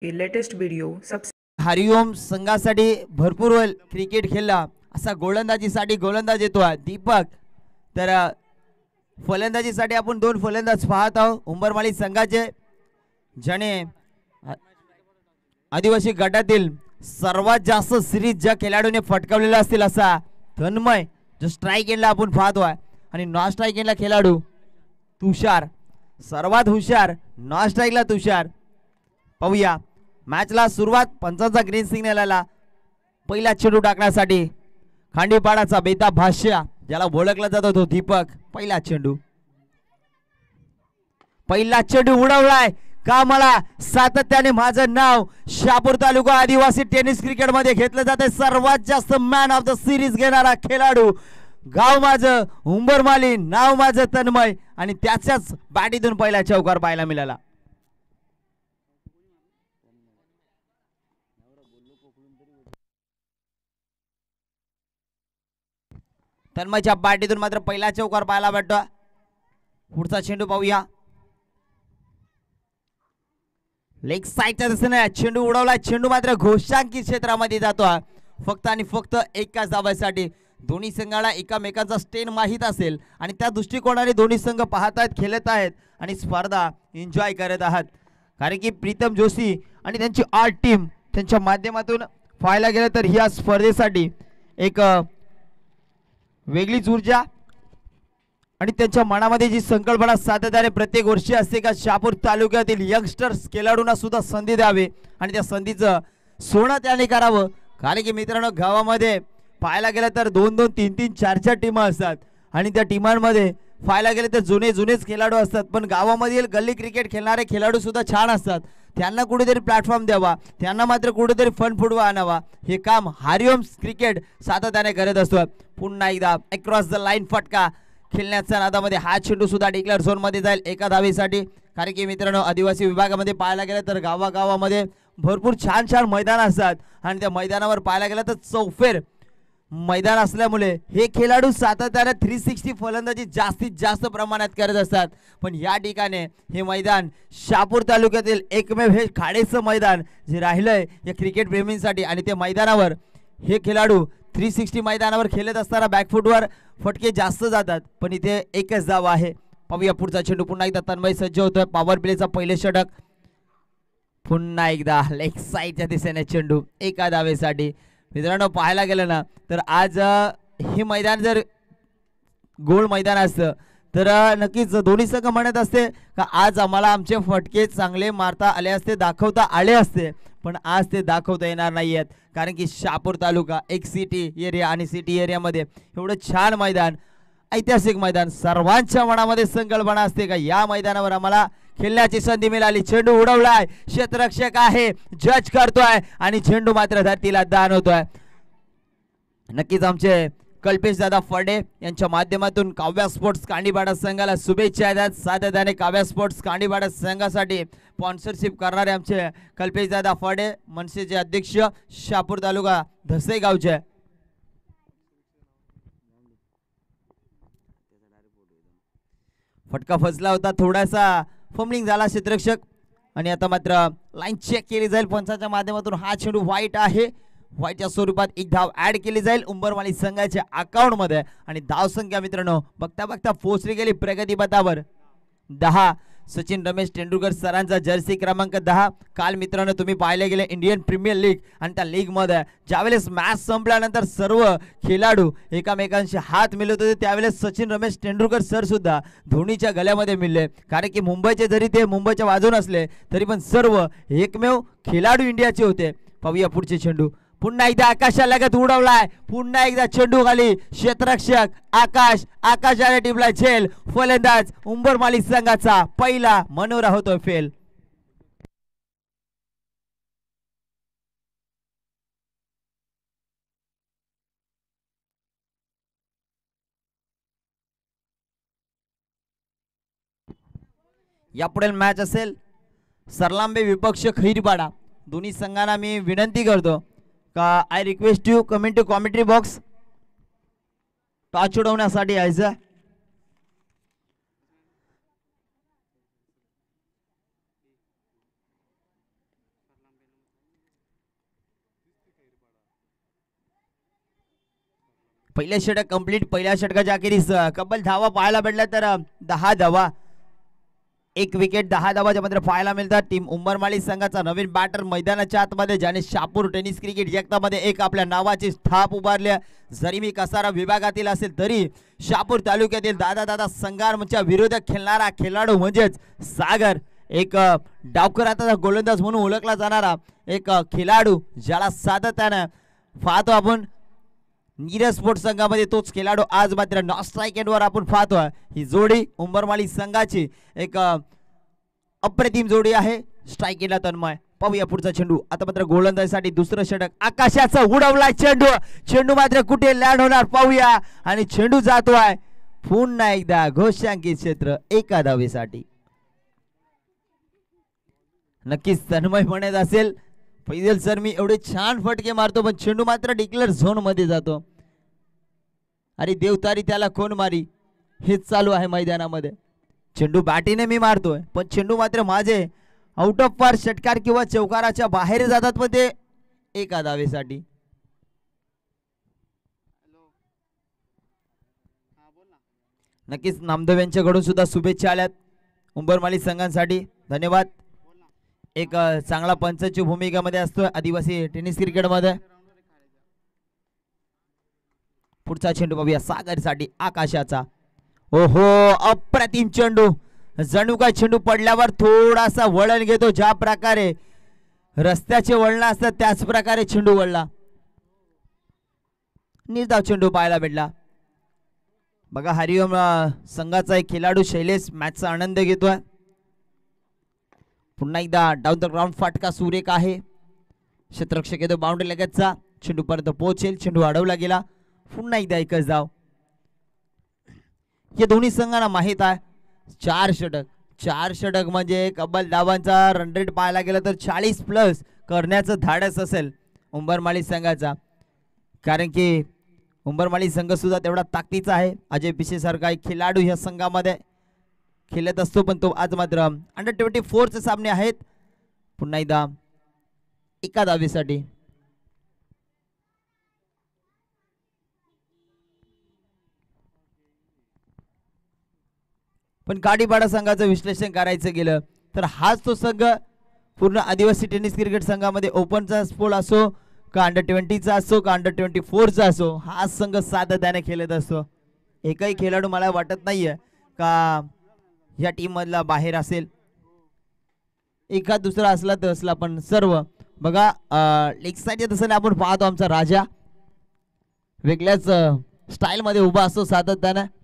Latest video सबसे हरिओम संघासाठी भरपूर वेळ क्रिकेट खेळला असा गोलंदाजीसाठी गोलंदाज येतो दीपक. तर फलंदाजीसाठी आपण दोन फलंदाज पाहत आहोत उंबरमाळी संघाचे, ज्याने आदिवासी गटातील सर्वात जास्त सिरीज ज्या खेळाडूने फटकावलेला असतील असा तन्मय जो स्ट्राईक एंडला आपण पाहतोय, आणि नॉन स्ट्राईक एंडला खेळाडू तुषार. सर्वात हुशार नॉन स्ट्राईकला तुषार. पाहूया मॅचला सुरुवात. पंचांचा ग्रीन सिग्नल आला पहिला चेंडू टाकण्यासाठी. खांडीपाडाचा बेताब भाष्य ज्याला ओळखला जातो तो दीपक. पहिला चेंडू उडवलाय का मला सातत्याने माझं नाव शहापूर तालुका आदिवासी टेनिस क्रिकेट मध्ये घेतलं जाते. सर्वात जास्त मॅन ऑफ द सिरीज घेणारा खेळाडू. गाव माझं उंबरमाली, नाव माझं तन्मय, आणि त्याच्याच बॅटीतून पहिला चौकार पाहायला मिळाला. तन्मयच्या बॅटीतून मात्र पहिला चौकार पाहायला भेटतो. पुढचा चेंडू पाहूया. लेग साईडच्या दिशेने चेंडू उडवला. चेंडू मात्र घोषांकित क्षेत्रामध्ये जातो फक्त आणि फक्त एकाच धावासाठी. दोन्ही संघाला एकामेकांचा स्टेन माहीत असेल आणि त्या दृष्टिकोनाने दोन्ही संघ पाहत आहेत, खेळत आहेत आणि स्पर्धा एन्जॉय करत आहात. कारण की प्रीतम जोशी आणि त्यांची आर्ट टीम त्यांच्या माध्यमातून पाहायला गेलं तर या स्पर्धेसाठी एक वेगळीच ऊर्जा आणि त्यांच्या मनामध्ये जी संकल्पना सातत्याने प्रत्येक वर्षी असते का शहापूर तालुक्यातील यंगस्टर्स खेळाडूंना सुद्धा संधी द्यावी आणि त्या संधीचं सोनं त्याने करावं. कारण की मित्रांनो, गावामध्ये पाहायला गेलं तर 2-2, 3-3, 4-4 टीम असतात आणि त्या टीमांमध्ये पाहायला गेलं तर जुनेच खेळाडू असतात. पण गावामधील गल्ली क्रिकेट खेळणारे खेळाडू सुद्धा छान असतात. त्यांना कुठेतरी प्लॅटफॉर्म द्यावा, त्यांना मात्र कुठेतरी फन फुडवा आणावा. हे काम हरिओम क्रिकेट सातत्याने करत असतो. पुन्हा एकदा अक्रॉस द लाईन फटका खेळण्याच्या नादामध्ये हा चेंडू सुद्धा डिक्लेअर झोन मध्ये जाईल एका धावेसाठी. कारण की मित्रांनो, आदिवासी विभागामध्ये पाहायला गेलं तर गावागावामध्ये भरपूर छान मैदान असतात आणि त्या मैदानावर पाहायला गेलं तर चौफेर मैदान असल्यामुळे हे खेळाडू सातत्याने 360 फलंदाजी जास्तीत जास्त प्रमाणात करत असतात. पण या ठिकाणी हे मैदान शहापूर तालुक्यातील एकमेव हे खाडेचं मैदान जे राहिलंय या क्रिकेट प्रेमींसाठी, आणि ते मैदानावर हे खेळाडू 360 मैदानावर खेळत असताना बॅकफुटवर फटके जास्त जातात. पण इथे एकच धाव आहे. पाहूया पुढचा चेंडू. पुन्हा एकदा तन्मय सज्ज होतोय. पॉवर प्लेचा पहिले षटक. पुन्हा एकदा लेग साईडच्या दिशेने चेंडू एका धावेसाठी. मित्रांनो, पाहायला गेलं ना तर आज हे मैदान जर गोल मैदान असतं तर नक्कीच दोन्ही संघ म्हणत असते का आज आम्हाला आमचे फटके चांगले मारता आले असते, दाखवता आले असते. पण आज ते दाखवता येणार नाही आहेत. कारण की शहापूर तालुका एक सिटी एरिया आणि सिटी एरियामध्ये एवढं छान मैदान, ऐतिहासिक मैदान, सर्वांच्या मनामध्ये संकल्पना असते का या मैदानावर आम्हाला खेळण्याची संधी मिळाली. चेंडू उडवलाय, क्षेत्ररक्षक आहे, जज करतोय आणि चेंडू मात्र धरतीला दान होतोय. नक्कीच आमचे कल्पेश दादा फडे यांच्या माध्यमातून काव्या स्पोर्ट्स कांडीपाडा संघाला शुभेच्छा द्या. सातत्याने काव्या स्पोर्ट्स कांडीपाडा संघासाठी स्पॉन्सरशिप करणारे आमचे कल्पेश दादा फडे, मनसेचे अध्यक्ष, शहापूर तालुका धसई गावचे. फटका फसला होता, थोडासा फंबलिंग झाला क्षेत्ररक्षक, आणि आता मात्र लाईन चेक केली जाईल पंचाच्या माध्यमातून. हा चेंडू वाईट आहे. व्हाईटच्या स्वरूपात एक धाव ऍड केली जाईल उंबरमाळी संघाच्या अकाउंट मध्ये, आणि धाव संख्या मित्रांनो बघता बघता पोहोचली गेली प्रगती पथावर 10. सचिन रमेश तेंडुलकर सरांचा जर्सी क्रमांक 10. काल मित्रांनो तुम्ही पाहिले गेले इंडियन प्रीमियर लीग आणि त्या लीग मध्ये ज्यावेळेस मॅच संपल्यानंतर सर्व खेळाडू एकमेकांशी हात मिळवत होते त्यावेळेस सचिन रमेश तेंडुलकर सर सुद्धा धोनीच्या गळ्यामध्ये मिळले. कारण की मुंबईचे जरी ते मुंबईच्या बाजून असले तरी पण सर्व एकमेव खेळाडू इंडियाचे होते. पाहूया पुढचे चेंडू. पुन्हा एकदा आकाशाला लगत उडवलाय. पुन्हा एकदा चेंडू खाली. क्षेत्ररक्षक आकाशाने टिपलाय झेल. फलंदाज उंबरमाळी संघाचा पहिला मनोरा होतोय फेल. यापुढील मॅच असेल सरलांबे विपक्ष खैरीपाडा. दोन्ही संघांना मी विनंती करतो का I request you comment to commentary box. Toss उडवण्यासाठी यायचं. पहिल्या षटक कंप्लीट. पहिल्या षटकाच्या अखेरीस कब्बल धावा पाहायला भेटल्या तर 10 धावा, 1 विकेट, 10 धावाच्या मात्र पाहायला मिळतात. टीम उंबरमाळी संघाचा नवीन बॅटर मैदानाच्या आतमध्ये, ज्याने शहापूर टेनिस क्रिकेट जगतामध्ये एक आपल्या नावाची स्थाप उभारली. जरी मी कसारा विभागातील असेल तरी शहापूर तालुक्यातील दादा संघांच्या विरोधात खेळणारा खेळाडू म्हणजेच सागर, एक डावकर आता गोलंदाज म्हणून ओळखला जाणारा एक खेळाडू, ज्याला सातत्यानं पाहतो आपण नीरज स्पोर्ट्स संघामध्ये. तोच खेळाडू आज मात्र नॉन स्ट्राईक एंडवर आपण पाहतोय. ही जोडी उंबरमाळी संघाची एक अप्रतिम जोडी आहे. स्ट्राईक एंडला तन्मय. पाहूया पुढचा चेंडू. आता मात्र गोलंदाजीसाठी दुसरं षटक. आकाशाचा उडवला चेंडू मात्र कुठे लँड होणार पाहूया. आणि चेंडू जातोय पुन्हा एकदा घोषांकित क्षेत्र, एका धावेसाठी. नक्कीच तन्मय म्हणत असेल, फैजल सर मी एवढे छान फटके मारतो पण चेंडू मात्र डिक्लेअर झोन मध्ये जातो. अरे देवतारी त्याला कोण मारी, हेच चालू आहे मैदानामध्ये. चेंडू बॅटीने मी मारतोय पण चेंडू मात्र माझे आउट ऑफ पार षटकार किंवा चौकाराच्या बाहेर जातात, पण ते एका धावेसाठी. नक्कीच नामदेव यांच्याकडून सुद्धा शुभेच्छा आल्यात उंबरमाळी संघांसाठी. धन्यवाद. एक चांगला पंचाची भूमिकामध्ये असतो आदिवासी टेनिस क्रिकेटमध्ये. पुढचा चेंडू बघूया सागरसाठी. आकाशाचा ओहो अप्रतिम चेंडू. जणू काय चेंडू पडल्यावर थोडासा वळण घेतो, ज्या प्रकारे रस्त्याचे वळण असतात त्याच प्रकारे चेंडू वळला. निर्धाव चेंडू पाहायला भेटला. बघा हरिओम संघाचा एक खेळाडू शैलेश मॅचचा आनंद घेतोय. पुन्हा एकदा डाऊन द ग्राउंड फाटका सुरेख आहे. क्षेत्ररक्षक येतो बाउंड्री लगतचा. चेंडू पर्यंत पोहोचेल. चेंडू अडवला गेला. पुन्हा एकदा एकच धाव. हे दोन्ही संघांना माहित आहे 4 षटक म्हणजे कब्बल धावांचा रन रेट पाहायला गेला तर 40+ करण्याचं धाडस असेल उंबरमाळी संघाचा. कारण की उंबरमाळी संघ सुद्धा तेवढा ताकदीचा आहे. अजय पिशे सारखा एक खेळाडू ह्या संघामध्ये खेळत असतो, पण तो आज मात्र अंडर-24 सामने आहेत. पुन्हा एकदा एका धावेसाठी. पण काडीपाडा संघाचं विश्लेषण करायचं गेलं तर हाच तो संघ पूर्ण आदिवासी टेनिस क्रिकेट संघामध्ये ओपनचा स्पोर्ट असो का अंडर-20चा असो का अंडर-24चा असो, हा संघ सातत्याने खेळत असतो. एकही खेळाडू मला वाटत नाहीये का या टीम मधला बाहेर असेल. एखाद दुसरा असला तर असला, पण सर्व बघा लेग साईडच्या तसं आपण पाहतो आमचा राजा वेगळ्याच स्टाईल मध्ये उभा असतो सातत्याने.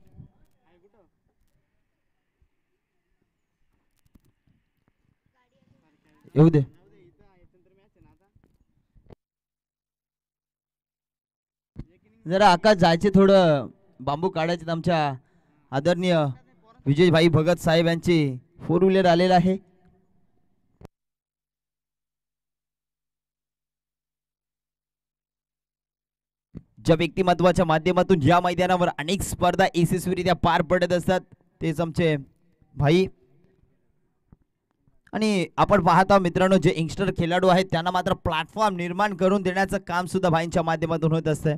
येऊ दे. जरा आकाश जायचे, थोडं बांबू काढायचे. आमच्या आदरणीय विजय भाई भगत साहेब यांची 4 व्हीलर आलेला आहे. ज्या व्यक्तिमत्वाच्या माध्यमातून या मैदानावर अनेक स्पर्धा यशस्वीरित्या पार पडत असतात तेच आमचे भाई. आणि आपण पाहता मित्रांनो, जे यंगस्टर खेळाडू आहेत त्यांना मात्र प्लॅटफॉर्म निर्माण करून देण्याचं काम सुद्धा भाईंच्या माध्यमातून होत असतं.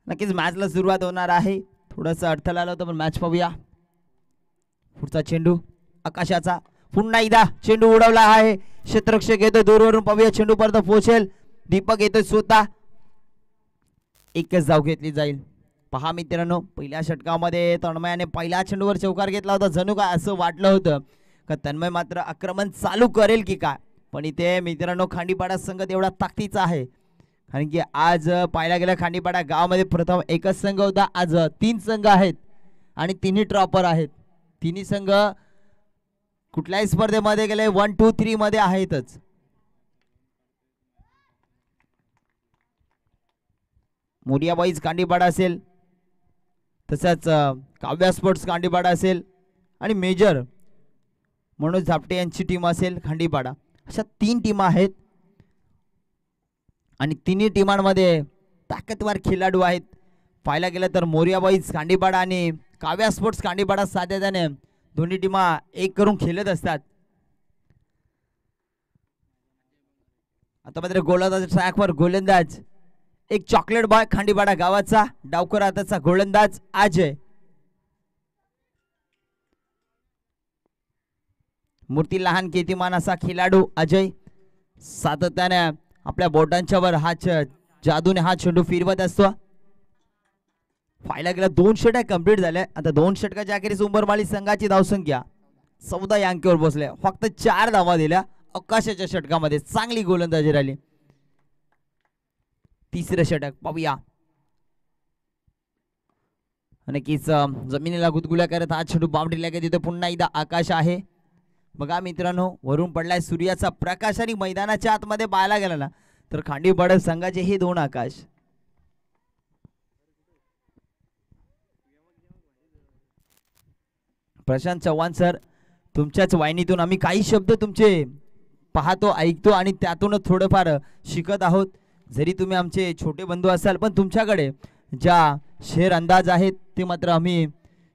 नक्कीच मॅचला सुरुवात होणार आहे. थोडासा अडथळा आला होता पण मॅच पाहूया. पुढचा चेंडू आकाशाचा. पुन्हा एकदा चेंडू उडवला आहे. क्षेत्ररक्षक येतो दूरवरून. पाहूया चेंडू पर्यंत पोहोचेल. दीपक येतोय स्वतः. एकच धाव घेतली जाईल. पहा मित्रांनो, पहिल्या षटकामध्ये तन्मयाने पहिल्या चेंडूवर चौकार घेतला होता. जणू काय असं वाटलं होतं का तन्मय मात्र आक्रमण चालू करेल की काय, पण इथे मित्रांनो खांडीपाडा संघ तेवढा ताकदीचा आहे. कारण की आज पाहायला गेलं खांडीपाडा गावामध्ये प्रथम एकच संघ होता, आज 3 संघ आहेत आणि तिन्ही ट्रॉपर आहेत. तिन्ही संघ कुठल्याही स्पर्धेमध्ये गेले 1, 2, 3 मध्ये आहेतच. मोरिया बॉईज खांडीपाडा असेल, तसंच काव्या स्पोर्ट्स खांडीपाडा असेल आणि मेजर मनोज झापटे यांची टीम असेल खांडीपाडा. अशा 3 टीम आहेत. आणि तिन्ही टीमांमध्ये ताकदवार खेळाडू आहेत. पाहायला गेलं तर मोरिया बॉईज कांडीपाडा आणि काव्या स्पोर्ट्स कांडीपाडा साध्याने दोन्ही टीमा एक करून खेळत असतात. आता मात्र गोलंदाज ट्रॅकवर गोलंदाज एक चॉकलेट बॉय खांडीपाडा गावाचा डावकर हाताचा गोलंदाज अजय. मूर्ती लहान कीर्तिमान असा खेळाडू अजय सातत्याने आपल्या बोटांच्या वर जादूने हा चेंडू फिरवत असतो. पाहायला गेला 2 षटक कंप्लीट झाले. आता 2 षटकाच्या अखेरीस उंबरमाळी संघाची धावसंख्या 14 या अंकीवर पोहोचल्या. फक्त 4 धावा दिल्या अवकाशाच्या षटकामध्ये. चांगली गोलंदाजी राहिली. तिसरं षटक पाहूया. नक्कीच जमिनीला गुदगुल्या करत हा चेंडू बाउंड्रीला गेला. तिथे पुन्हा एकदा आकाश आहे. बघा मित्रांनो, वरून पडलाय सूर्याचा प्रकाश आणि मैदानाच्या आतमध्ये पाहायला गेला ना तर खांडीपाडा संघाचे हे 2 आकाश. प्रशांत चव्हाण सर, तुमच्याच वाहिनीतून आम्ही काही शब्द तुमचे पाहतो, ऐकतो आणि त्यातूनच थोडंफार शिकत आहोत. जरी तुम्ही आमचे छोटे बंधू असाल पण तुमच्याकडे ज्या शेर अंदाज आहेत ते मात्र आम्ही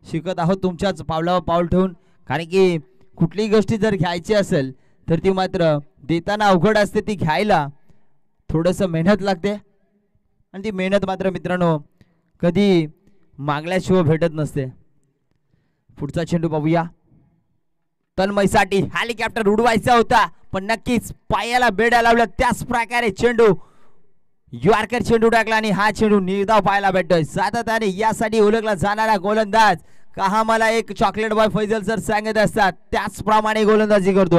शिकत आहोत तुमच्याच पावलावर पाऊल ठेवून. कारण की कुठलीही गोष्टी जर घ्यायची असेल तर ती मात्र देताना अवघड असते. ती घ्यायला थोडंसं मेहनत लागते आणि ती मेहनत मात्र मित्रांनो कधी मागल्याशिवाय भेटत नसते. पुढचा चेंडू पाहूया. तन्मयसाठी हेलिकॉप्टर उडवायचा होता पण नक्कीच पायाला बेड्या लावल्या. त्याच प्रकारे चेंडू यॉर्कर चेंडू टाकला आणि हा चेंडू निर्धाव पाहायला भेटतोय. सातत्याने यासाठी ओळखला जाणारा गोलंदाज का हा मला एक चॉकलेट बॉय फैजल सर सांगत असतात त्याचप्रमाणे गोलंदाजी करतो.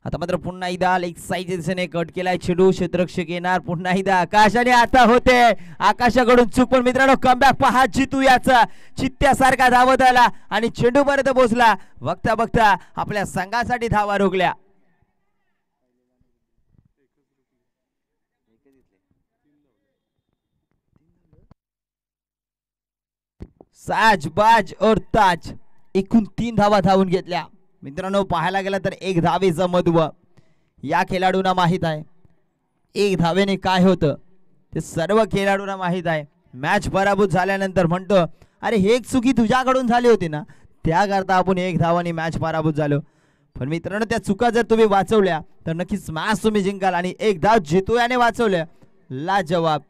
आता मात्र पुन्हा एकदा लेग साईडच्या दिशेने कट केलाय चेंडू. क्षेत्ररक्षक येणार पुन्हा एकदा आकाश आणि आता होते आकाशाकडून चूक. पण मित्रांनो कमबॅक पहा जितू याचा चित्त्यासारखा धावत आला आणि चेंडू पर्यंत पोहोचला. बघता बघता आपल्या संघासाठी धावा रोखल्या. साज बाज और ताज एकूण 3 धावा धावून घेतल्या. मित्रांनो पाहायला गेला तर 1 धावेचं महत्व या खेळाडूंना माहित आहे. 1 धावेने काय होतं ते सर्व खेळाडूंना माहित आहे. मॅच पराभूत झाल्यानंतर म्हणतो अरे हे एक चुकी तुझ्याकडून झाली होती ना, त्याकरता आपण 1 धावाने मॅच पराभूत झालो. पण मित्रांनो त्या चुका जर तुम्ही वाचवल्या तर नक्कीच मॅच तुम्ही जिंकाल. आणि 1 धाव जितू याने वाचवल्या. लाजवाब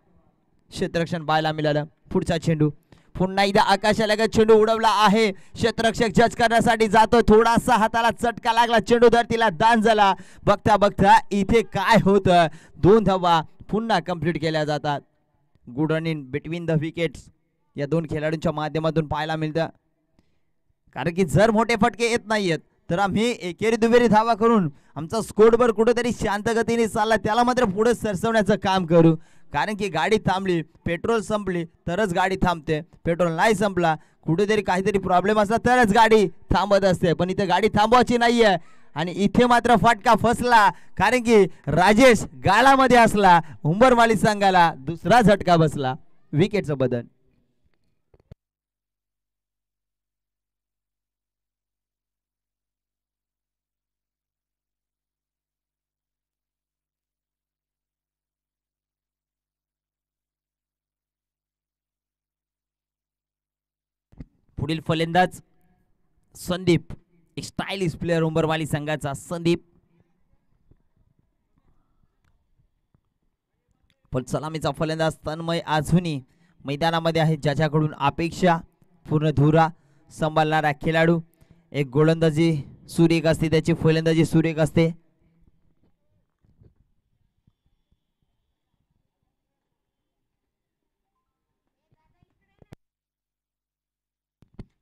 क्षेत्ररक्षण पाहायला मिळालं. पुढचा चेंडू पुन्हा एकदा आकाशाला चेंडू उडवला आहे. क्षेत्ररक्षक जज करण्यासाठी जातो. थोडासा हाताला चटका लागला. चेंडू धरतीला दान झाला. बघता बघता इथे काय होतं 2 धावा पुन्हा कंप्लीट केल्या जातात. Good running between the wickets या 2 खेळाडूंच्या माध्यमातून पाहायला मिळतं. कारण की जर मोठे फटके येत नाहीयेत तर आम्ही एकेरी दुहेरी धावा करून आमचा स्कोरवर कुठेतरी शांत गतीने चालला त्याला मात्र पुढे सरसवण्याचं काम करू. कारण की गाडी थांबली, पेट्रोल संपली तरच गाडी थांबते. पेट्रोल नाही संपला, कुठेतरी काहीतरी प्रॉब्लेम असला तरच गाडी थांबत असते. पण इथे गाडी थांबवायची नाहीये आणि इथे मात्र फटका फसला. कारण की राजेश गाळामध्ये असला. उंबरमाळी संघाला दुसरा झटका बसला. विकेटचं बदल. पुढील फलंदाज संदीप, एक स्टायलिश प्लेअर उंबरमाळी संघाचा संदीप. पण सलामीचा फलंदाज तन्मय अजूनही मैदानामध्ये आहे, ज्याच्याकडून अपेक्षा पूर्ण धुरा सांभाळणारा खेळाडू. एक गोलंदाजी सुरेख असते, त्याची फलंदाजी सुरेख असते.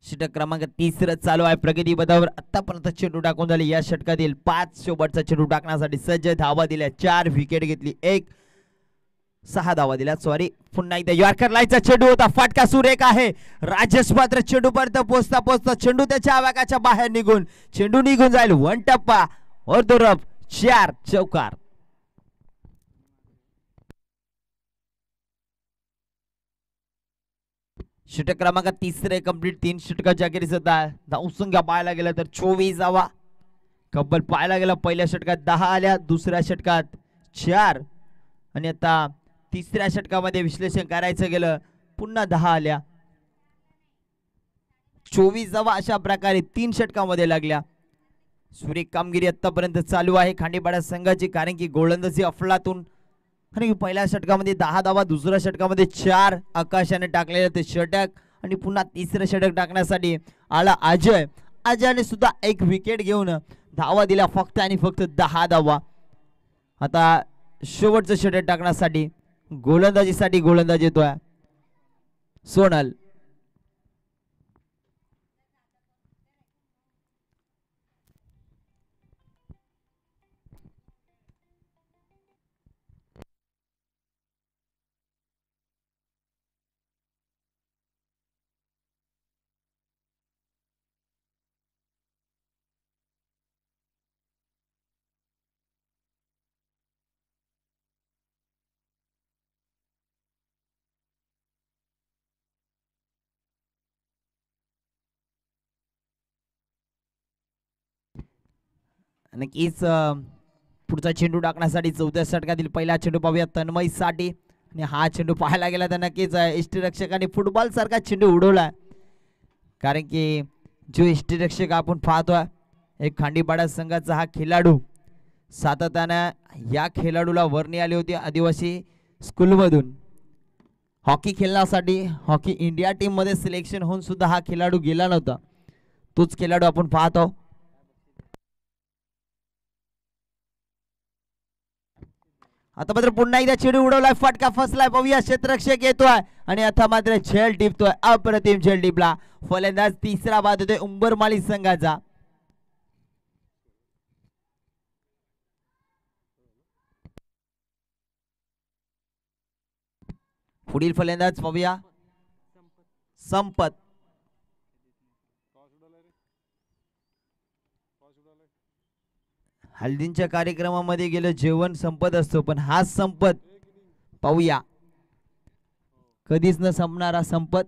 षटक क्रमांक 3 चालू आहे प्रगती पदावर. आतापर्यंत चेंडू टाकून झाले. या षटकातील 5 शेवटचा चेंडू टाकण्यासाठी सज्ज. धावा दिल्या, 4 विकेट घेतली, 6 धावा दिल्या. सॉरी, पुन्हा एकदा यॉर्कर लाईनचा चेंडू होता. फटका सुरेख आहे. राजेश मात्र चेंडू पर्यंत पोहोचता पोहोचता चेंडू त्याच्या आवाकाच्या बाहेर निघून चेंडू निघून जाईल. 1 टप्पा और 2 रफ, 4 चौकार. षटक क्रमांक 3 कंप्लीट. 3 षटकाच्या अखेरीस धावसंख्या पाहायला गेला तर 24 धावा. कब्बल पाहायला गेला पहिल्या षटकात 10 आल्या, दुसऱ्या षटकात 4 आणि आता तिसऱ्या षटकामध्ये विश्लेषण करायचं गेलं पुन्हा 10 आल्या. 24 धावा अशा प्रकारे 3 षटकामध्ये लागल्या. सुरेख कामगिरी आतापर्यंत चालू आहे खांडेपाडा संघाची, कारण की गोलंदाजी अफलातून. आणि पहिल्या षटकामध्ये 10 धावा, दुसऱ्या षटकामध्ये 4 आकाशाने टाकलेले ते षटक आणि पुन्हा तिसरं षटक टाकण्यासाठी आला अजय. अजयने सुद्धा एक विकेट घेऊन धावा दिल्या फक्त आणि फक्त 10 धावा. आता शेवटचं षटक टाकण्यासाठी गोलंदाजीसाठी गोलंदाज येतोय सोनल. नक्कीच पुढचा चेंडू टाकण्यासाठी चौथ्या षटकातील पहिला चेंडू पाहूया तन्मय साठी. आणि हा चेंडू पाहायला गेला तर नक्कीच यष्टीरक्षकाने फुटबॉल सारखा चेंडू उडवला, कारण की जो यष्टीरक्षक आपण पाहतोय एक खांडीपाडा संघाचा हा खेळाडू सातत्यानं या खेळाडूला वर्णी आली होती आदिवासी स्कूलमधून हॉकी खेळण्यासाठी. हॉकी इंडिया टीम मध्ये सिलेक्शन होऊन सुद्धा हा खेळाडू गेला नव्हता. तोच खेळाडू आपण पाहतो. आता मात्र पुन्हा एकदा चेंडू उडवलाय, फटका फसलाय, पाहूया क्षेत्ररक्षक येतोय आणि आता मात्र झेल टिपतोय. अप्रतिम झेल टिपला. फलंदाज तिसरा बाद होतोय उंबरमाळी संघाचा. पुढील फलंदाज पाहूया संपत. हल्दींच्या कार्यक्रमामध्ये गेलं जेवण संपत असतो, पण हा संपत पाहूया कधीच न संपणारा संपत.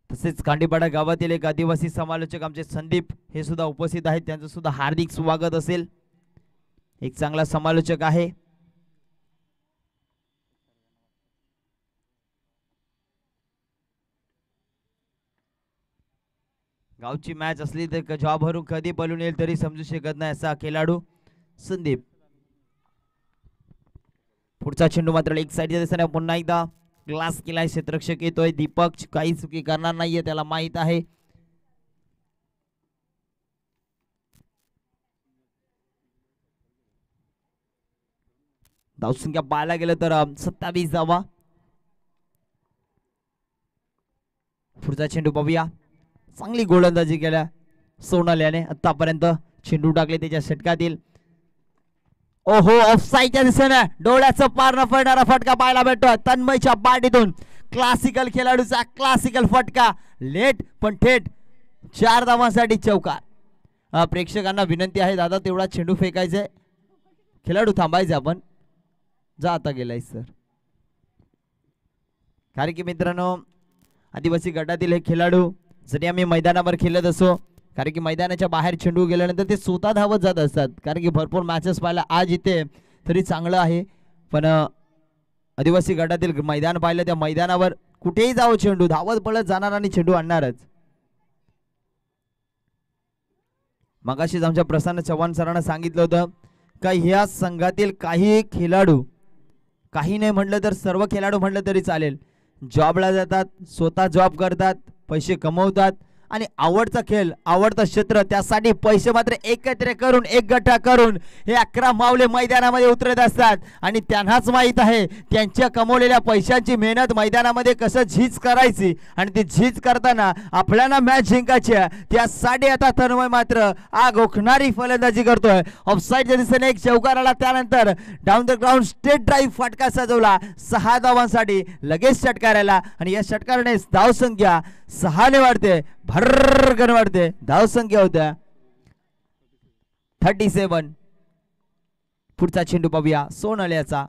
तसेच खांडेपाडा गावातील एक आदिवासी समालोचक आमचे संदीप हे सुद्धा उपस्थित आहेत, त्यांचं सुद्धा हार्दिक स्वागत असेल. एक चांगला समालोचक आहे. गावची मॅच असली तर जॉब भरून कधी पळून येईल तरी समजू शकत नाही असा खेळाडू संदीप. पुढचा चेंडू मात्र एक साईडच्या दिशेने पुन्हा एकदा ग्लास केलाय. क्षेत्ररक्षक येतोय दीपक, काही चुकी करणार नाहीये त्याला माहित आहे. धावसंख्या पाहायला गेलं तर 27 धावा. पुढचा चेंडू पाहूया. चांगली गोलंदाजी केल्या सोनल याने आतापर्यंत. चेंडू टाकले त्याच्या षटकातील. ओहो, ऑफसाईडच्या दिशेने डोळ्याचं पार न पडणारा फटका पाहायला भेटतो तन्मयच्या पाठीतून. क्लासिकल खेळाडूचा क्लासिकल फटका, लेट पण थेट 4 धावांसाठी चौकार. प्रेक्षकांना विनंती आहे दादा तेवढा चेंडू फेकायचे, खेळाडू थांबायचे आपण. जा आता गेलाय सर. कारण की मित्रांनो आदिवासी गटातील हे खेळाडू जरी आम्ही मैदानावर खेळत असो, कारण की मैदानाच्या बाहेर चेंडू गेल्यानंतर ते स्वतः धावत जात असतात, कारण की भरपूर मॅचेस पाहायला आज इथे तरी चांगलं आहे. पण आदिवासी गटातील मैदान पाहिलं त्या मैदानावर कुठेही जावं चेंडू धावत पळत जाणार आणि चेंडू आणणारच. मगाशीच आमच्या प्रसन्न चव्हाण सरांना सांगितलं होतं का ह्या संघातील काही खेळाडू, काही नाही म्हटलं तर सर्व खेळाडू म्हटलं तरी चालेल, जॉबला जातात, स्वतः जॉब करतात, पैसे कमवतात आणि आवडता खेळ आवडतं क्षेत्र त्यासाठी पैसे मात्र एकत्र करून एक गठ्ठा करून हे 11 मावले मैदानामध्ये उतरत असतात. आणि त्यांनाच माहीत आहे त्यांच्या कमवलेल्या पैशांची मेहनत मैदानामध्ये कसं झीज करायची आणि ती झीज करताना आपल्याला मॅच जिंकायची त्यासाठी आता तन्मय मात्र आग ओखणारी फलंदाजी करतोय. ऑफसाईडच्या दिशेने एक चौकार आला, त्यानंतर down the ground straight drive फटका सजवला 6 धावांसाठी लगेच षटकाराला. आणि या षटकाराने धावसंख्या 6 ने वाढते, भरगन वाढते. धावसंख्या होत्या 37. पुढचा चेंडू पाहूया सोनल याचा.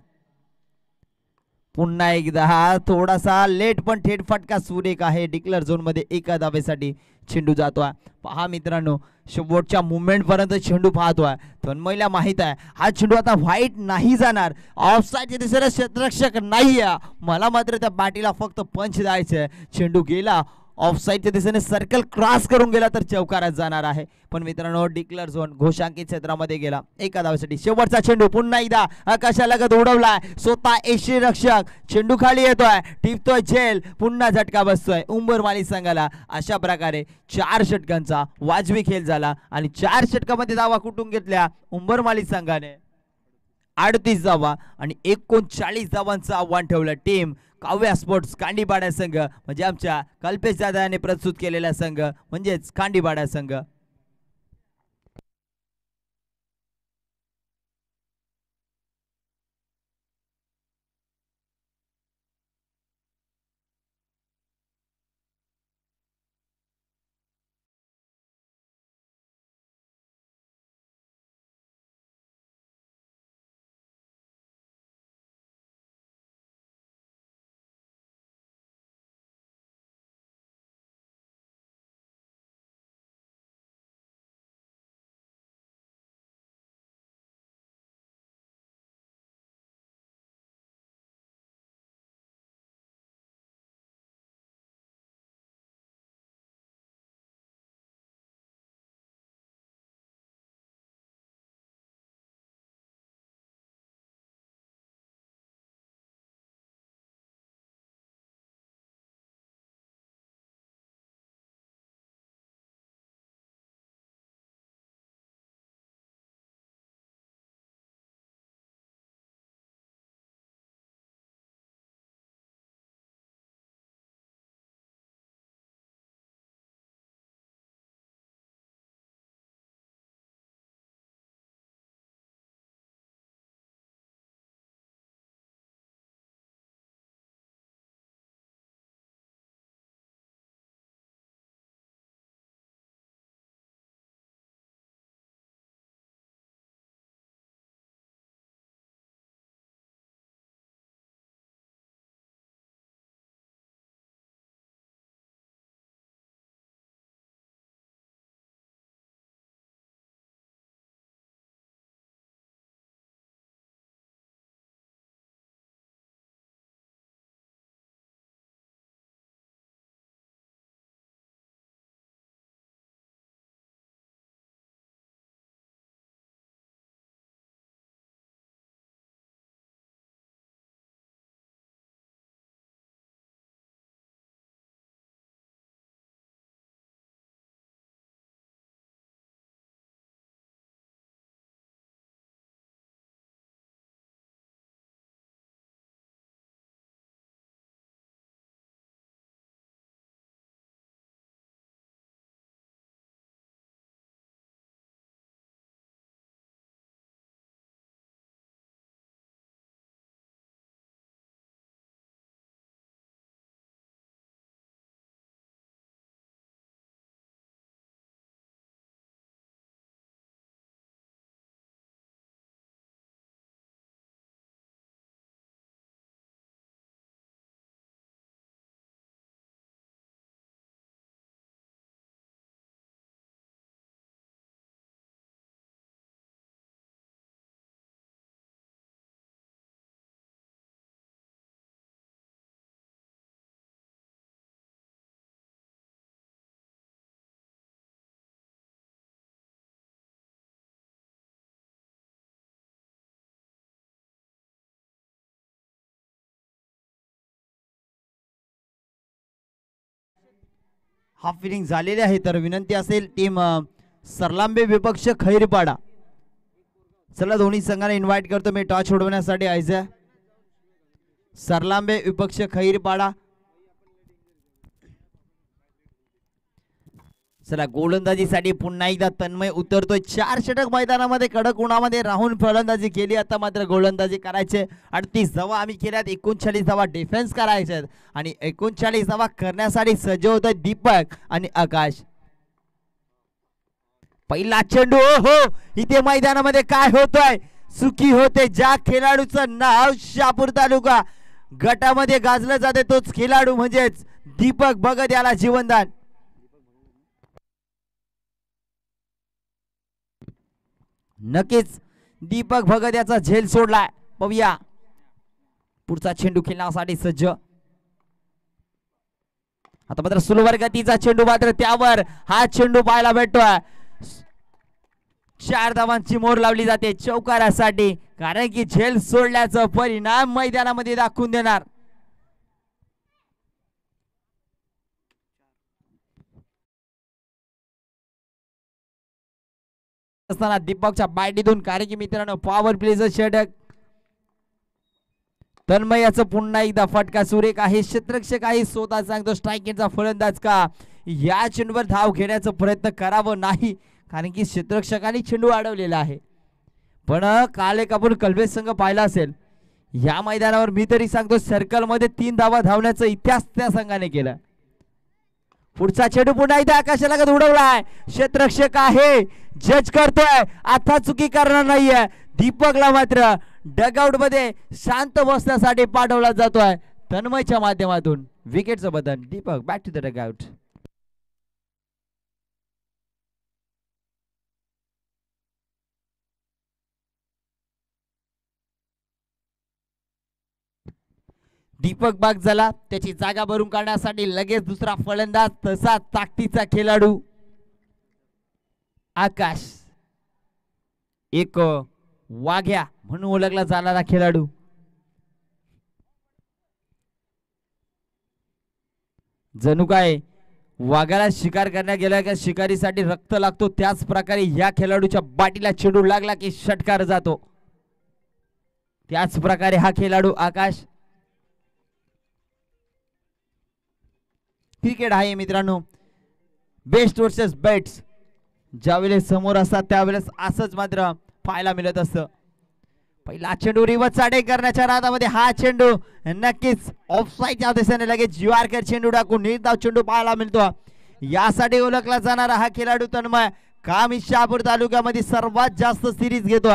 पुन्हा एकदा हा थोडासा लेट पण थेट फटका सुरेख आहे. डिक्लेअर झोन मध्ये एका धावेसाठी चेंडू जातोय. पहा मित्रांनो, शेवटच्या मुवमेंट पर्यंत चेंडू पाहतोय. तन्मयला माहित आहे हा चेंडू आता व्हाईट नाही जाणार. ऑफसाईडच्या दिशेने क्षेत्ररक्षक नाही आहे. मला मात्र त्या बॅटीला फक्त पंच द्यायचे. चेंडू गेला ऑफसाईडच्या दिशेने, सर्कल क्रॉस करून गेला तर चौकारात जाणार आहे. पण मित्रांनो, डिक्लेअर झोन घोषांकित क्षेत्रामध्ये गेला. एका धावेसाठी शेवटचा चेंडू पुन्हा एकदा आकाशालगत उडवलाय. स्वतः एशी रक्षक चेंडू खाली येतोय, टिपतोय झेल, पुन्हा झटका बसतोय उंबरमाली संघाला. अशा प्रकारे 4 षटकांचा वाजवी खेळ झाला आणि 4 षटकामध्ये धावा कुठून घेतल्या उंबरमाली संघाने 38 धावा आणि 39 धावांचं आव्हान ठेवलं. टीम काव्या स्पोर्ट्स कांडीपाडा संघ म्हणजे आमच्या कल्पेश दादाने प्रस्तुत केलेला संघ म्हणजेच कांडीपाडा संघ. हाफ फिनिंग झालेले आहे. तर विनंती असेल टीम सरलांबे विपक्ष खैरपाडा, चला दोन्ही संघांना इन्व्हाइट करतो मी टॉच उडवण्यासाठी. आयझा सरलांबे विपक्ष खैरपाडा, चला गोलंदाजीसाठी पुन्हा एकदा तन्मय उतरतोय. 4 षटक मैदानामध्ये कडक उन्हामध्ये राहून फलंदाजी केली. आता मात्र गोलंदाजी करायचे. 38 धावा आम्ही केल्यात, 39 धावा डिफेन्स करायचे आणि 39 धावा करण्यासाठी सज्ज होत आहे दीपक आणि आकाश. पहिला चेंडू, हो इथे मैदानामध्ये काय होतोय, चुकी होते. ज्या खेळाडूचं नाव शहापूर तालुका गटामध्ये गाजलं जाते तोच खेळाडू म्हणजेच दीपक भगत याला जीवनदान. नक्कीच दीपक भगत याचा झेल सोडलाय. पाहूया पुढचा चेंडू खेळण्यासाठी सज्ज. आता मात्र सुलभर गतीचा चेंडू मात्र त्यावर हा चेंडू पाहायला भेटतोय. 4 धावांची मोहर लावली जाते चौकारासाठी कारण की झेल सोडल्याचा परिणाम मैदानामध्ये दाखवून देणार. असताना दीपकच्या बॅटीतून कारण की मित्रांनो पॉवर प्लेचं षटक. तन्मयाचं पुन्हा एकदा फटका सुरेख आहे. क्षेत्ररक्षक आहे स्वतः सांगतो स्ट्रायकिंगचा फलंदाज का या चेंडूवर धाव घेण्याचा प्रयत्न करावा नाही कारण की क्षेत्ररक्षकांनी चेंडू अडवलेला आहे. पण काल एक आपण कल्पेश संघ पाहिला असेल या मैदानावर मी तरी सांगतो सर्कल मध्ये 3 धावा धावण्याचा इतिहास त्या संघाने केला. पुढचा चेंडू पुन्हा एकदा आकाशाला उडवलाय. क्षेत्ररक्षक आहे जज करतोय आता चुकी करणार नाहीये. दीपकला मात्र डगआउट मध्ये शांत बसण्यासाठी पाठवला जातोय तन्मयच्या माध्यमातून. विकेटचं बदल. Deepak back to the dugout. Deepak बाद झाला. त्याची जागा भरून काढण्यासाठी लगेच दुसरा फलंदाज तसा ताकदीचा खेळाडू आकाश. एक वाघ्या म्हणून ओळखला जाणारा खेळाडू. जणू काय वाघाला शिकार करण्यात गेला का शिकारीसाठी रक्त लागतो त्याच प्रकारे या खेळाडूच्या बाटीला चेंडू लागला की षटकार जातो. त्याच प्रकारे हा खेळाडू आकाश. क्रिकेट आहे मित्रांनो बेस्ट वर्सेस बेट्स. ज्यावेळेस समोर असतात त्यावेळेस असंच मात्र पाहायला मिळत असतं. पहिला चेंडू रिवर्स साडे करण्याच्या नादामध्ये हा चेंडू नक्कीच ऑफसाईडच्या दिशेने लगेच जीवारकर चेंडू टाकून निर्धाव चेंडू पाहायला मिळतो. यासाठी ओळखला जाणारा हा खेळाडू तन्मय काम शहापूर तालुक्यामध्ये सर्वात जास्त सिरीज घेतो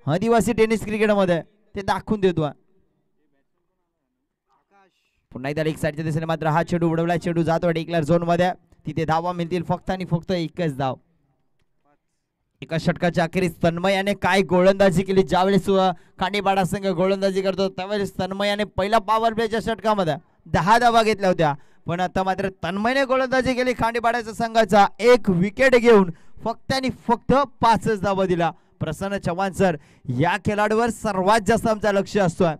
आदिवासी टेनिस क्रिकेटमध्ये ते दाखवून देतो. पुन्हा एकदा एक साईडच्या दिशेने मात्र हा चेंडू उडवला. चेंडू जातो डिक्लेअर झोन मध्ये. तिथे धावा मिळतील फक्त आणि फक्त एकच धाव. एका षटकाच्या अखेरीस तन्मयाने काय गोलंदाजी केली. ज्यावेळेस खांडेपाडा संघ गोलंदाजी करतो त्यावेळेस तन्मयाने पहिला पॉवर प्लेच्या षटकामध्ये 10 धावा घेतल्या होत्या. पण आता मात्र तन्मयने गोलंदाजी केली खांडेपाड्याच्या संघाचा 1 विकेट घेऊन फक्त आणि फक्त 5 धावा दिला. प्रसन्न चव्हाण सर या खेळाडूवर सर्वात जास्त आमचा लक्ष असतोय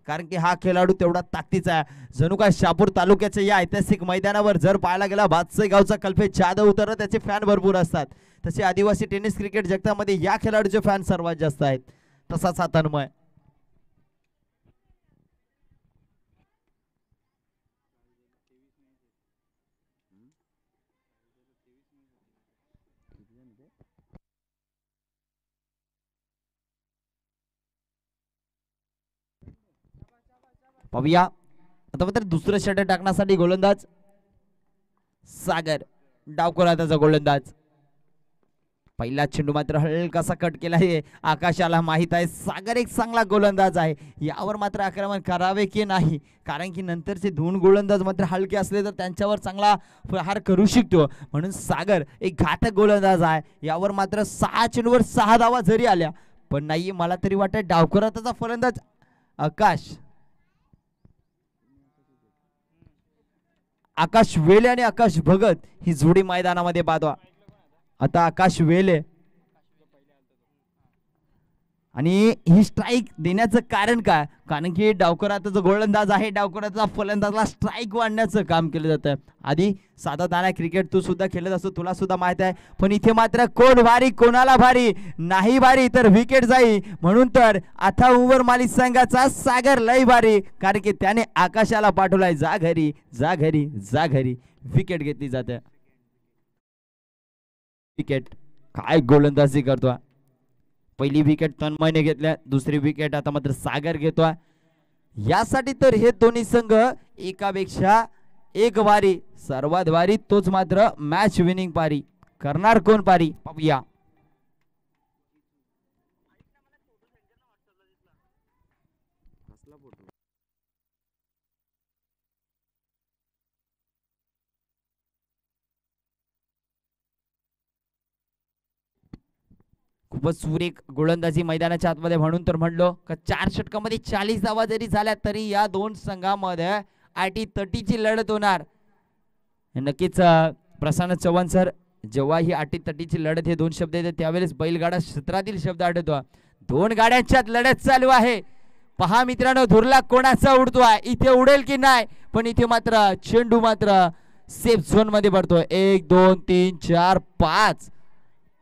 कारण की हा खेळाडू तेवढा ताकदीचा आहे. जणू काय शहापूर तालुक्याच्या या ऐतिहासिक मैदानावर जर पाहायला गेला बादशाही गावचा कल्पेश जाधव तर त्याचे फॅन भरपूर असतात. तसे आदिवासी टेनिस क्रिकेट जगतामध्ये या खेळाडूचे फॅन सर्वात जास्त आहेत. तसाच हा तन्मय. पाहूया आता मात्र दुसरं षटक टाकण्यासाठी गोलंदाज सागर. डावखोराचा गोलंदाज. पहिला चेंडू मात्र हलकासा कट केला आहे. आकाशाला माहित आहे सागर एक चांगला गोलंदाज आहे. यावर मात्र आक्रमण करावे की नाही कारण की नंतरचे 2 गोलंदाज मात्र हलके असले तर त्यांच्यावर चांगला प्रहार करू शकतो. म्हणून सागर एक घातक गोलंदाज आहे. यावर मात्र 6 चेंडूवर 6 धावा जरी आल्या पण नाही मला तरी वाटतं डावखोराचा फलंदाज आकाश वेले आणि आकाश भगत ही जोडी मैदानामध्ये बांधवा. आता आकाश वेले आणि ही स्ट्राइक देण्याचं कारण काय कारण की डावखोराचा जो गोलंदाज आहे डावखोराचा फलंदाजला स्ट्राइक वाढण्याचं काम केलं जातं. आधी साधा दाना क्रिकेट तू सुद्धा खेळत असतो तुला सुद्धा माहित आहे. पण इथे मात्र कोण भारी कोणाला भारी नाही भारी तर विकेट जाई. म्हणून तर आता उवर मालिक संघाचा सागर लय भारी कारण की त्याने आकाशाला पाठवलाय जा घरी जा घरी जा घरी. विकेट घेतली जाते. विकेट काय गोलंदाजी करतोय. पहिली विकेट तन्मयने घेतल्या. दुसरी विकेट आता मात्र सागर घेतोय. यासाठी तर हे दोन्ही संघ एकापेक्षा एक भारी सर्वात भारी तोच मात्र मॅच विनिंग पारी करणार कोण पारी पाहूया. खूपच सुरेख गोलंदाजी मैदानाच्या आतमध्ये, म्हणून तर म्हणलो का 4 षटकामध्ये 40 धावा जरी झाल्या तरी या दोन संघामध्ये आटी तटीची लढत होणार. नक्कीच प्रसन्न चव्हाण सर, जेव्हा ही आटी तटीची लढत हे दोन शब्द येते त्यावेळेस बैलगाडा क्षेत्रातील शब्द आठवतो. दोन गाड्यांच्यात लढत चालू आहे. पहा मित्रांनो, धुरला कोणाचा उडतोय, इथे उडेल की नाही, पण इथे मात्र चेंडू मात्र सेफ झोन मध्ये पडतोय. 1 2 3 4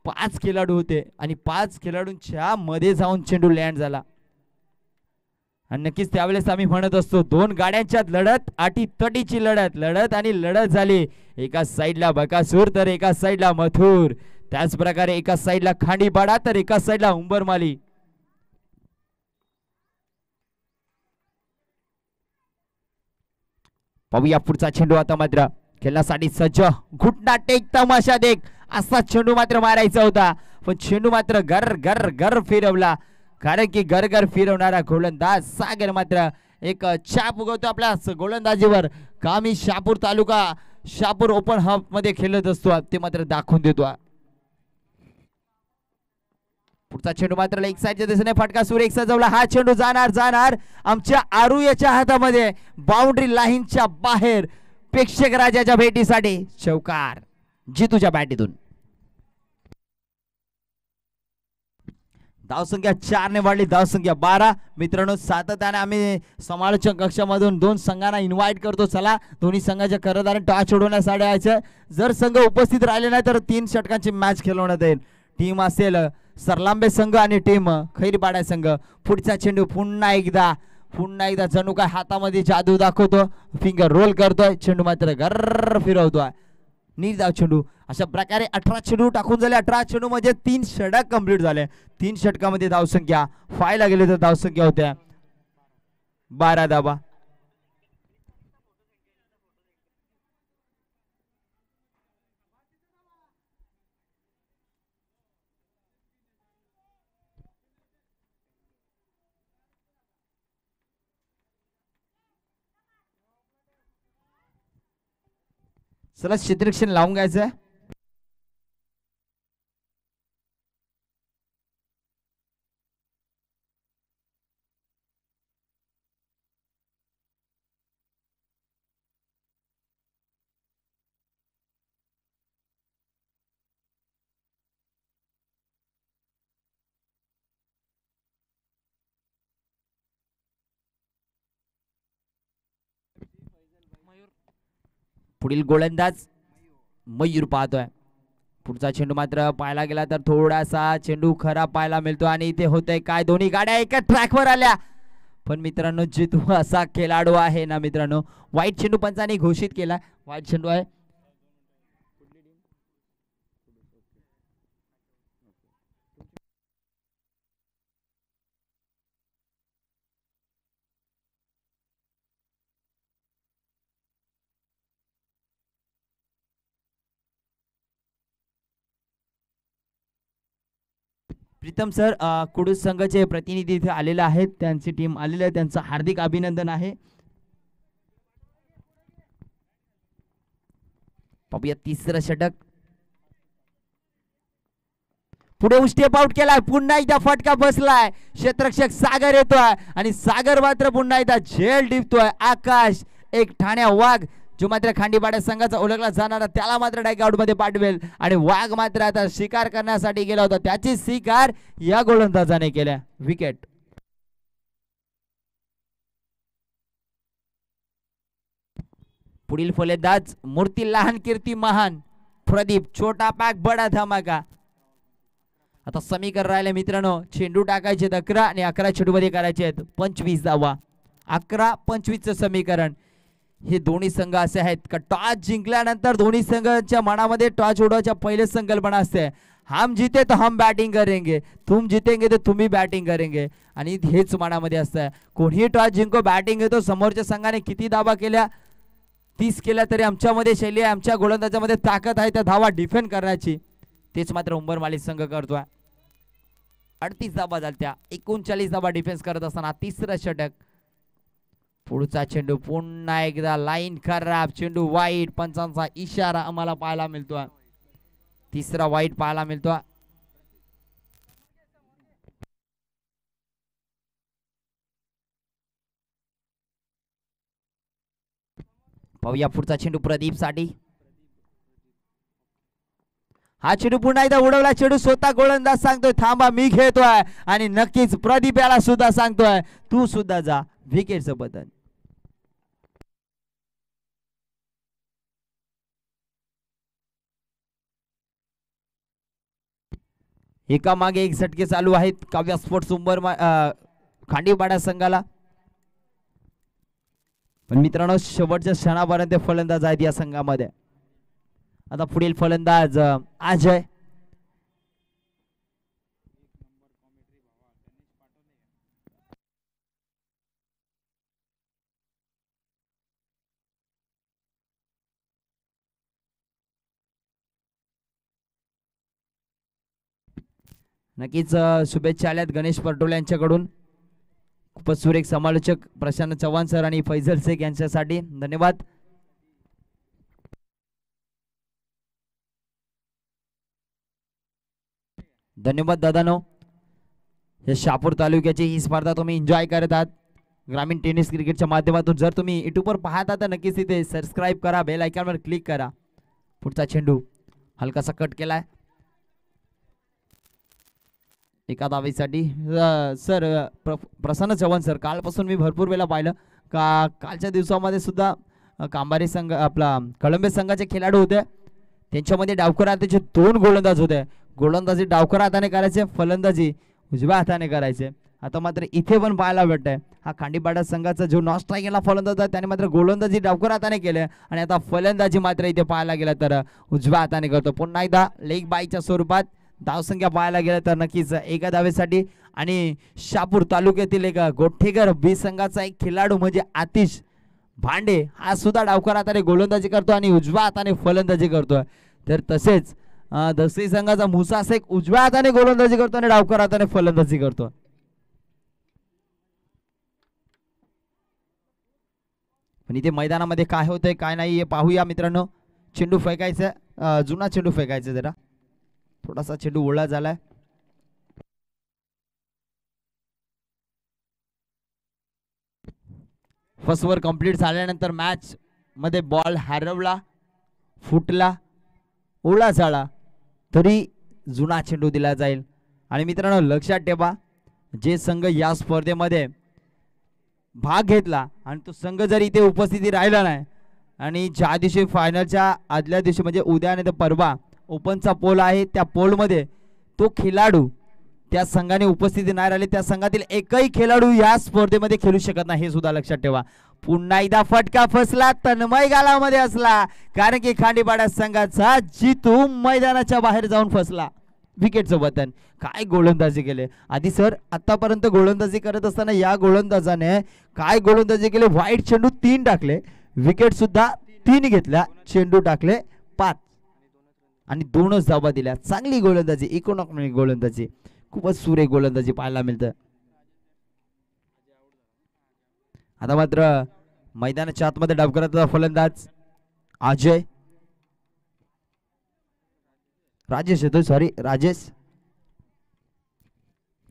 5 खेळाडू होते आणि 5 खेळाडूंच्या मध्ये जाऊन चेंडू लँड झाला. आणि नक्कीच त्यावेळेस आम्ही म्हणत असतो दोन गाड्यांच्यात लढत, आटी तटीची लढत आणि लढत झाली. एका साईडला बकासूर तर एका साईडला मथुर, त्याच प्रकारे एका साईडला खांडीपाडा तर एका साईडला उंबरमाली. पाहूया पुढचा चेंडू आता मात्र खेळण्यासाठी सज्ज. घुटना टेक तमाशा देख असा चेंडू मात्र मारायचा होता, पण चेंडू मात्र गर गर गर फिरवला. कारण की गर गर फिरवणारा गोलंदाज सागर मात्र एक छाप उगवतो आपल्या गोलंदाजीवर. कामी शहापूर तालुका शहापूर ओपन हब मध्ये खेळत असतो ते मात्र दाखवून देतो. पुढचा चेंडू मात्र एक साईडच्या दिशेने फटका सुरेख सजवला. हा चेंडू जाणार आमच्या आरुयाच्या हातामध्ये, बाउंड्री लाईनच्या बाहेर. प्रेक्षक राजाच्या भेटीसाठी चौकार जितूच्या बॅटीतून. धावसंख्या 4 ने वाढली, धावसंख्या 12. मित्रांनो, सातत्याने आम्ही समालोचक कक्षामधून दोन संघांना इन्व्हाइट करतो. चला, दोन्ही संघाच्या कर्णधारांनी टॉस उडवण्यासाठी यायचं. जर संघ उपस्थित राहिले नाही तर 3 षटकांची मॅच खेळवण्यात येईल. टीम असेल सरलांबे संघ आणि टीम खैरीपाडा संघ. पुढचा चेंडू पुन्हा एकदा जणू काय हातामध्ये जादू दाखवतो, फिंगर रोल करतोय, चेंडू मात्र गर्र फिरवतोय. निर्धाव चेंडू. अशा प्रकारे 18 चेंडू टाकून झाले. 18 चेंडू म्हणजे 3 षटक कंप्लीट झाले. 3 षटकामध्ये धावसंख्या 5 ला गेले तर धावसंख्या होत्या 12 धावा. चला क्षेत्ररक्षण लावून घ्यायचं. पुढील गोलंदाज मयूर पाहतोय. पुढचा चेंडू मात्र पाहायला गेला तर थोडासा चेंडू खराब पाहायला मिळतो आणि इथे होतंय काय, दोन्ही गाड्या एका ट्रॅकवर आल्या. पण मित्रांनो, जितू असा खेळाडू आहे ना मित्रांनो, वाईट चेंडू पंचाने घोषित केला. वाईट चेंडू आहे. प्रीतम सर, कुडूस संघाचे प्रतिनिधी इथे आलेले आहेत, त्यांची टीम आलेली आहे, त्यांचं हार्दिक अभिनंदन आहे. पाहूया तिसरं षटक. पुढे स्टेप आउट केलाय, पुन्हा एकदा फटका बसलाय. क्षेत्ररक्षक सागर येतोय आणि सागर मात्र पुन्हा एकदा झेल टिपतोय. आकाश एक ठाण्या वाघ, जो मात्र खांडीपाडा संघाचा ओळखला जाणारा, त्याला मात्र डायक आउट मध्ये पाठवेल. आणि वाघ मात्र आता शिकार करण्यासाठी गेला होता, त्याची शिकार या गोलंदाजाने केल्या. विकेट. पुढील फलंदाज मूर्ती लहान कीर्ती महान, प्रदीप छोटा पॅक बडा धमाका. आता समीकरण राहिले मित्रांनो, चेंडू टाकायचे 11 आणि 11 चेंडू मध्ये करायचे आहेत 25 धावा. 11-25 समीकरण. हे दोन्ही संघ असे आहेत का टॉस जिंकल्यानंतर दोन्ही संघाच्या मनामध्ये टॉस उडवायच्या पहिले संकल्पना असते, हम जीते तो हम बॅटिंग करेंगे, तुम जीतेंगे तो तुम्ही बॅटिंग करेंगे. आणि हेच मनामध्ये असतं. कोणीही टॉस जिंको बॅटिंग येतो. समोरच्या संघाने किती धावा केल्या, 30 केल्या तरी आमच्यामध्ये शैली आहे, आमच्या गोलंदाजामध्ये ताकद आहे त्या धावा डिफेंड करण्याची. तेच मात्र उंबरमाली संघ करतोय. 38 धावा झाल्या, 39 धावा डिफेन्स करत असताना तिसरं षटक. पुढचा चेंडू पुन्हा एकदा लाईन खराब, चेंडू वाईट, पंचांचा इशारा आम्हाला पाहायला मिळतोय. तिसरा वाईट पाहायला मिळतोय. पाहूया पुढचा चेंडू प्रदीप साठी. हा चेंडू पुन्हा एकदा उडवला. चेंडू स्वतः गोलंदाज सांगतोय थांबा मी घेतोय आणि नक्कीच प्रदीप याला सुद्धा सांगतोय तू सुद्धा जा. विकेटचं बटन. एका मागे एक झटके चालू आहेत काव्या स्पोर्ट्स खांडीपाडा संघाला. पण मित्रांनो शेवटच्या क्षणापर्यंत फलंदाज आहेत या संघामध्ये. आता पुढील फलंदाज अजय. नक्कीच शुभेच्छा आल्यात गणेश परटोले यांच्याकडून. खूपच सुरेख समालोचक प्रशांत चव्हाण सर आणि फैजल शेख यांच्यासाठी धन्यवाद. धन्यवाद दादानो. या शहापूर तालुक्याची ही स्पर्धा तुम्ही एन्जॉय करत आहात ग्रामीण टेनिस क्रिकेटच्या माध्यमातून. जर तुम्ही युट्यूबवर पाहता तर नक्कीच इथे सबस्क्राईब करा, बेल आयकॉनवर क्लिक करा. पुढचा चेंडू हलकासा कट केलाय एका धावेसाठी. सर प्रसन्न चव्हाण सर कालपासून मी भरपूर वेळा पाहिलं का कालच्या दिवसामध्ये सुद्धा कांबारी संघ आपला कळंबे संघाचे खेळाडू होते. त्यांच्यामध्ये डावकर हाताचे 2 गोलंदाज होते. गोलंदाजी डावकर हाताने करायचे, फलंदाजी उजव्या हाताने करायचे. आता मात्र इथे पण पाहायला भेटतंय हा खांडीपाडा संघाचा जो नॉन स्ट्राईकला फलंदाज आहे त्याने मात्र गोलंदाजी डावकर हाताने केले आणि आता फलंदाजी मात्र इथे पाहायला गेलं तर उजव्या हाताने करतो. पुन्हा एकदा लेग बायच्या स्वरूपात धावसंख्या पाहायला गेलं तर नक्कीच एका धावेसाठी. आणि शहापूर तालुक्यातील एक गोठेकर बी संघाचा एक खेळाडू म्हणजे आतिश भांडे हा सुद्धा डावकर हाताने गोलंदाजी करतो आणि उजव्या हाताने फलंदाजी करतोय. तर तसेच दसरी संघाचा मुसा शेख उजव्या हाताने गोलंदाजी करतो आणि डावकर हाताने फलंदाजी करतो. पण इथे मैदानामध्ये काय होतंय काय नाही हे पाहूया मित्रांनो. चेंडू फेकायचा, जुना चेंडू फेकायचा, जरा थोडासा चेंडू ओला झालाय. फर्स्ट ओव्हर कंप्लीट झाल्यानंतर मॅच मध्ये बॉल हरवला, फुटला, ओला झाला तरी जुना चेंडू दिला जाईल. आणि मित्रांनो लक्षात ठेवा जे संघ या स्पर्धेमध्ये भाग घेतला आणि तो संघ जर इथे उपस्थिती राहिला नाही आणि ज्या दिवशी फायनलच्या आदल्या दिवशी म्हणजे उद्या आणि परवा ओपनचा पोल आहे त्या पोलमध्ये तो खेळाडू त्या संघाने उपस्थिती नाही राहिली त्या संघातील एकही खेळाडू या स्पर्धेमध्ये खेळू शकत नाही हे सुद्धा लक्षात ठेवा. पुन्हा एकदा फटका फसला तन्मय गालामध्ये असला कारण की खांडीपाडा संघाचा जितू मैदानाच्या बाहेर जाऊन फसला. विकेटचं बटन. काय गोलंदाजी केले आधी सर. आतापर्यंत गोलंदाजी करत असताना या गोलंदाजाने काय गोलंदाजी केले. वाईट चेंडू 3 टाकले, विकेट सुद्धा 3 घेतल्या, चेंडू टाकले 5 आणि 2च धावा दिल्या. चांगली गोलंदाजी, इकॉनॉमिक गोलंदाजी, खूपच सुरेख गोलंदाजी पाहायला मिळतं. आता मात्र मैदानाच्या आतमध्ये डावकराचा फलंदाज अजय राजेश येतोय, सॉरी राजेश,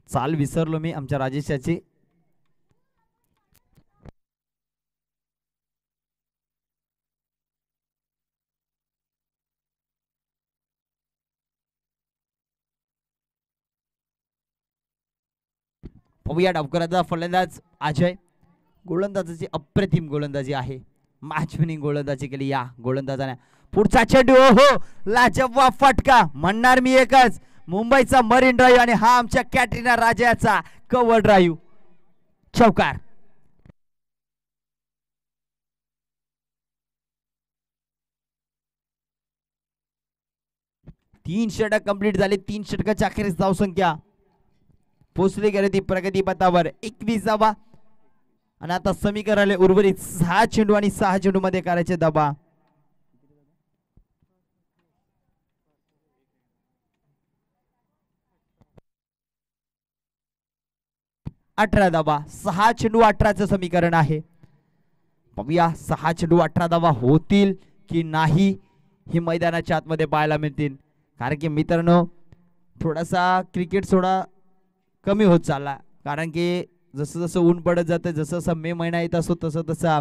चाल विसरलो मी आमच्या राजेश याची. पाहूया डावकराचा फलंदाज अजय. गोलंदाजाची अप्रतिम गोलंदाजी आहे, मॅच विनिंग गोलंदाजी केली या गोलंदाजाने. पुढचा चेंडू हो लाजवाब फटका म्हणणार मी एकच, मुंबईचा मरीन ड्राईव्ह आणि हा आमच्या कॅटरीना राजाचा कव्हर ड्राईव्ह, चौकार. तीन षटक कंप्लीट झाले. 3 षटकाच्या अखेरीस धावसंख्या पोचली गेली ती प्रगती पथावर 21 आणि आता समीकरण उर्वरित 6 चेंडू आणि 6 चेंडू मध्ये करायचे दबा. अठरा धावा, 6 चेंडू 18चं समीकरण आहे. पाहूया 6 चेंडू 18 धावा होतील की नाही हे मैदानाच्या आतमध्ये पाहायला मिळतील. कारण की मित्रांनो थोडासा क्रिकेट थोडा कमी होत चालला, कारण की जसं जसं ऊन पडत जातं, जसं जसं मे महिना येत असतो तसं तसा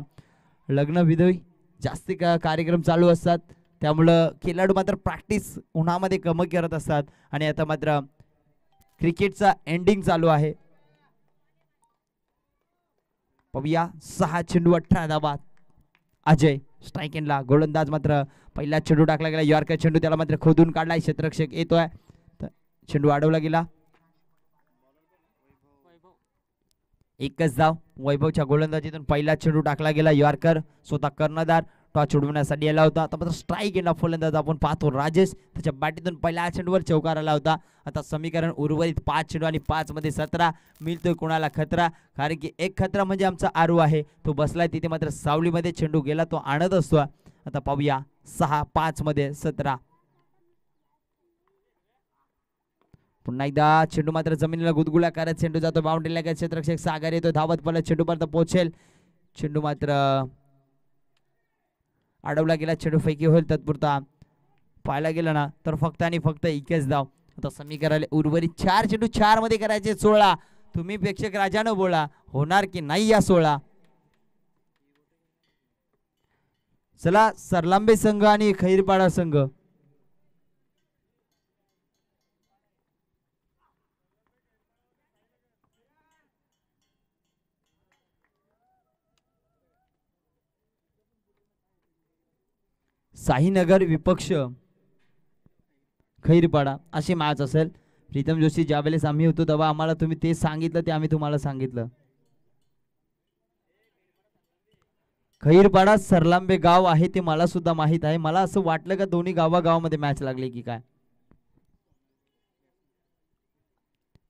लग्न विधी जास्ती कार्यक्रम चालू असतात, त्यामुळं खेळाडू मात्र प्रॅक्टिस उन्हामध्ये कमी करत असतात. आणि आता मात्र क्रिकेटचा एंडिंग चालू आहे. पाहूया 6 चेंडू 18 धावा. अजय स्ट्राइक एंडला. गोलंदाज मात्र पहिला चेंडू टाकला गेला, यॉर्कर चेंडू त्याला मात्र खोदून काढलाय. क्षेत्ररक्षक येतोय, चेंडू अडवला गेला. एकच धाव. वैभवच्या गोलंदाजीतून पहिला चेंडू टाकला गेला, यॉर्कर स्वतः कर्णधार टॉस उडवण्यासाठी आला होता. आता मात्र स्ट्राइक एंडला फलंदाज आपण पाहतो राजेश, त्याच्या बॅटीतून पहिल्या चेंडूवर चौकार आला होता. आता समीकरण उर्वरित 5 चेंडू आणि 5 मध्ये 17. मिळतोय कोणाला खतरा, कारण की एक खतरा म्हणजे आमचा आरू आहे, तो बसलाय तिथे. मात्र सावलीमध्ये चेंडू गेला तो आणत असतो. आता पाहूया 6-5 मध्ये 17. पुन्हा एकदा चेंडू मात्र जमिनीला गुदगुल्या करत चेंडू जातो बाउंड्रीला. क्षेत्ररक्षक सागर येतो धावत, परत चेंडू पर्यंत पोहोचेल. चेंडू मात्र अडवला गेला, चेंडू फेकी होईल. तत्पुरता पाहायला गेलं ना तर फक्त आणि फक्त एकच धाव. आता समीकरण उर्वरित 4 चेंडू 4 मध्ये करायचे 16. तुम्ही प्रेक्षक राजानं बोला, होणार की नाही या 16. चला सरलांबे संघ आणि खैरपाडा संघ. साईनगर विपक्ष खैरपाडा अशी मॅच असेल. प्रीतम जोशी ज्यावेळेस आम्ही होतो तेव्हा आम्हाला तुम्ही ते सांगितलं, ते आम्ही तुम्हाला सांगितलं. खैरपाडा सरलांबे गाव आहे ते मला सुद्धा माहित आहे. मला असं वाटलं का दोन्ही गावागावामध्ये मॅच लागली की काय.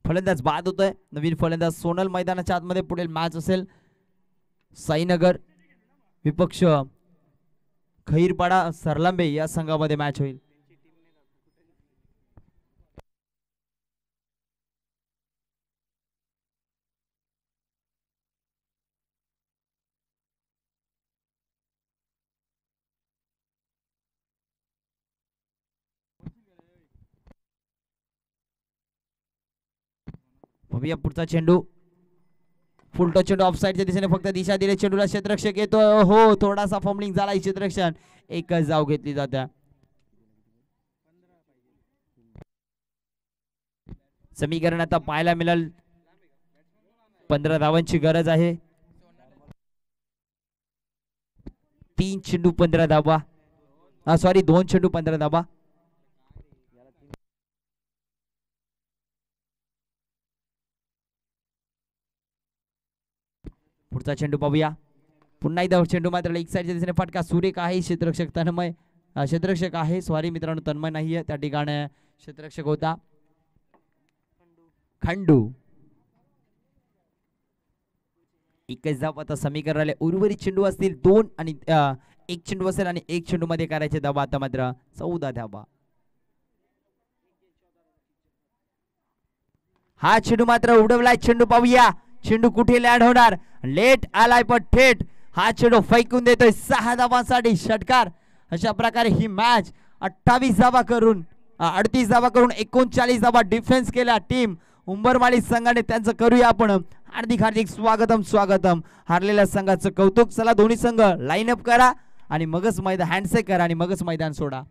फलंदाज बाद होतोय. नवीन फलंदाज सोनल मैदानाच्या आतमध्ये पुढील मॅच असेल. साईनगर विपक्ष खैरपाडा सरलांबे या संघामध्ये मॅच होईल. बघूया पुढचा चेंडू. फुलटो चेंडू ऑफसाईडच्या दिशेने फक्त दिशा दिले चेंडूला. क्षेत्ररक्षक येतो, हो थोडासा फॉर्मलिंग झाला. क्षेत्ररक्षण एकच धाव घेतली जाते. समीकरण आता पाहायला मिळेल 15 धावांची गरज आहे. 3 चेंडू 15 धावा, सॉरी 2 चेंडू 15 धावा. पुढचा चेंडू पाहूया. पुन्हा एकदा चेंडू मात्र एक साईडच्या दिशेने फटका सुरेख आहे. क्षेत्ररक्षक तन्मय, क्षेत्ररक्षक आहे सॉरी मित्रांनो, तन्मय नाहीये त्या ठिकाणी, क्षेत्ररक्षक होता खंडू. एकच धाव. आता समीकरण उर्वरित चेंडू असतील 2 आणि 1 चेंडू असेल आणि 1 चेंडू मध्ये करायचे धावा. आता मात्र 14 धावा. हा चेंडू मात्र उडवलाय. चेंडू पाहूया, चेंडू कुठे लँड होणार. लेट आलाय पण थेट हा चेंडू फेकून देतोय 6 धावांसाठी षटकार. अशा प्रकारे ही मॅच 38 धावा करून 38 धावा करून 39 धावा डिफेन्स केला टीम उंबरमाळी संघाने. त्यांचं करूया आपण हार्दिक हार्दिक स्वागतम स्वागतम. हारलेल्या संघाचं कौतुक. चला दोन्ही संघ लाईन अप करा आणि मगच मैदान हँडशेक करा आणि मगच मैदान सोडा.